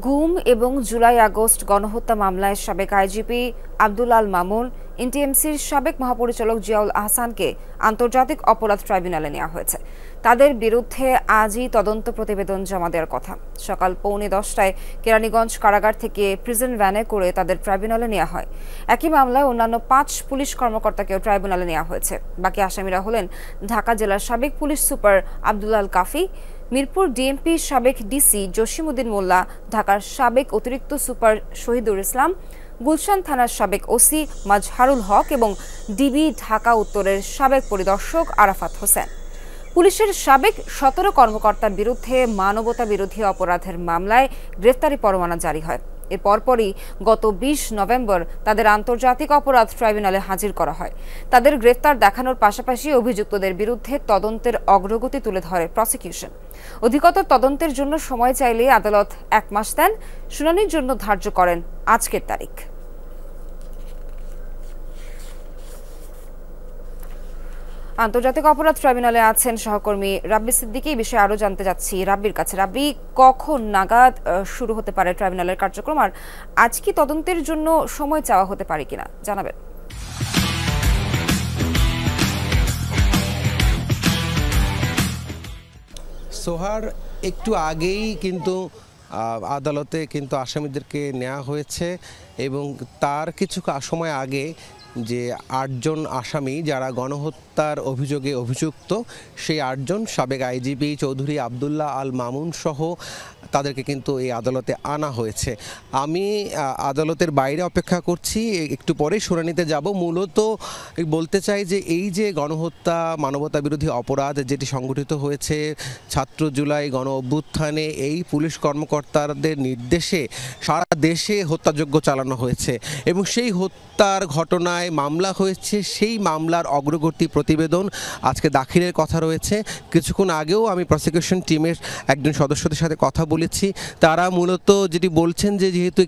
গুম এবং July August গণহত্যা মামলায় সাবেক আইজিপি আব্দুল আল মামুন, এনটিএমসির সাবেক মহাপরিচালক জিয়াউল আহসানকে আন্তর্জাতিক অপরাধ ট্রাইব্যুনালে নেওয়া হয়েছে। তাদের বিরুদ্ধে আজই তদন্ত প্রতিবেদন জমা দেওয়ার কথা। সকাল 9:45টায় কেরানীগঞ্জ কারাগার থেকে প্রিজন ভ্যানে করে তাদের ট্রাইব্যুনালে নেওয়া হয়। একই মামলায় অন্যান্য 5 পুলিশ কর্মকর্তাকেও ট্রাইব্যুনালে নেওয়া হয়েছে। বাকি আসামিরা হলেন ঢাকা জেলার সাবেক পুলিশ সুপার আব্দুল আল কাফি, মিরপুর ডিএমপির সাবেক ডিসি জসিমউদ্দিন মোল্লা, ঢাকার সাবেক অতিরিক্ত সুপার শহীদুল ইসলাম, গুলশান থানার সাবেক ওসি মাজহারুল হক এবং ডিবি ঢাকা উত্তরের সাবেক পরিদর্শক আরাফাত হোসেন। পুলিশের সাবেক 17 কর্মকর্তার বিরুদ্ধে মানবতা বিরোধী অপরাধের মামলায় গ্রেফতারি পরোয়ানা জারি হয়। এর পরপরই গত 20 নভেম্বর তাদের আন্তর্জাতিক অপরাধ ট্রাইব্যুনালে হাজির করা হয়। তাদের গ্রেফতার দেখানোর পাশাপাশি অভিযুক্তদের বিরুদ্ধে তদন্তের অগ্রগতি তুলে ধরে প্রসিকিউশন। অধিকতর তদন্তের জন্য সময় চাইলে আদালত 1 মাস দেন। শুনানির জন্য ধার্য করেন আজকের তারিখ। আন্তর্জাতিক অপরাধ ট্রাইব্যুনালে আছেন সহকর্মী রাব্বি সিদ্দিকী। এই বিষয়ে আরো জানতে যাচ্ছি রাব্বির কাছে। রাব্বি, কখন নাগাদ শুরু হতে পারে ট্রাইব্যুনালের কার্যক্রম, আর আজ কি তদন্তের জন্য সময় চাওয়া হতে পারে কিনা জানাবেন? সোহার, একটু আগেই কিন্তু আদালতে কিন্তু আসামিদেরকে নেওয়া হয়েছে এবং তার কিছু সময় আগে যে 8 জন আসামি যারা গণহত্যার অভিযোগে অভিযুক্ত, সেই 8 জন সাবেক আইজিপি চৌধুরী আব্দুল্লাহ আল মামুন সহ তাদেরকে কিন্তু এই আদালতে আনা হয়েছে। আমি আদালতের বাইরে অপেক্ষা করছি, একটু পরে শুনানিতে যাব। মূলত বলতে চাই যে এই যে গণহত্যা মানবতা বিরোধী অপরাধ যেটি সংগঠিত হয়েছে ছাত্র জুলাই গণ অভ্যুত্থানে, এই পুলিশ কর্মকর্তাদের নির্দেশে সারা দেশে হত্যাযজ্ঞ চালানো হয়েছে এবং সেই হত্যার ঘটনায় মামলা হয়েছে। সেই মামলার অগ্রগতি প্রতিবেদন আজকে দাখিলের কথা রয়েছে। কিছুক্ষণ আগেও আমি প্রসিকিউশন টিমের একজন সদস্যদের সাথে কথা বলেছি। তারা মূলত যেটি বলছেন যে যেহেতু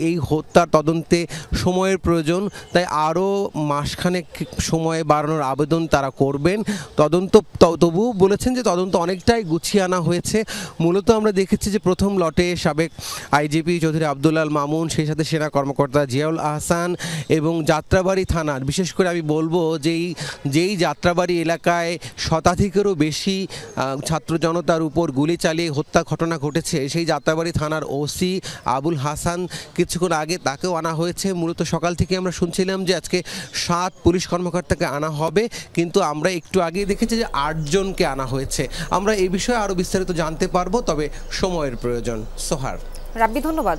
এই হত্যার তদন্তে সময়ের প্রয়োজন, তাই আরও মাসখানেক সময় বাড়ানোর আবেদন তারা করবেন। তদন্ত তবুও বলেছেন যে তদন্ত অনেকটাই গুছিয়ে আনা হয়েছে। মূলত আমরা দেখেছি যে প্রথম লটে সাবেক আইজিপি চৌধুরী আব্দুল আল মামুন, সেই সাথে সেনা কর্মকর্তা জিয়াউল আহসান এবং যাত্রাবাড়ি থানার, বিশেষ করে আমি বলবো যেই যাত্রাবাড়ি এলাকায় শতাধিকেরও বেশি ছাত্র জনতার উপর গুলি চালিয়ে হত্যা ঘটনা ঘটেছে, সেই যাত্রাবাড়ি থানার ওসি আবুল হাসান কিছুক্ষণ আগে তাকেও আনা হয়েছে। মূলত সকাল থেকে আমরা শুনছিলাম যে আজকে 7 পুলিশ কর্মকর্তাকে আনা হবে, কিন্তু আমরা একটু আগে দেখেছি যে 8 জনকে আনা হয়েছে। আমরা এই বিষয়ে আরও বিস্তারিত জানতে পারবো, তবে সময়ের প্রয়োজন। সোহার। রাব্বি, ধন্যবাদ।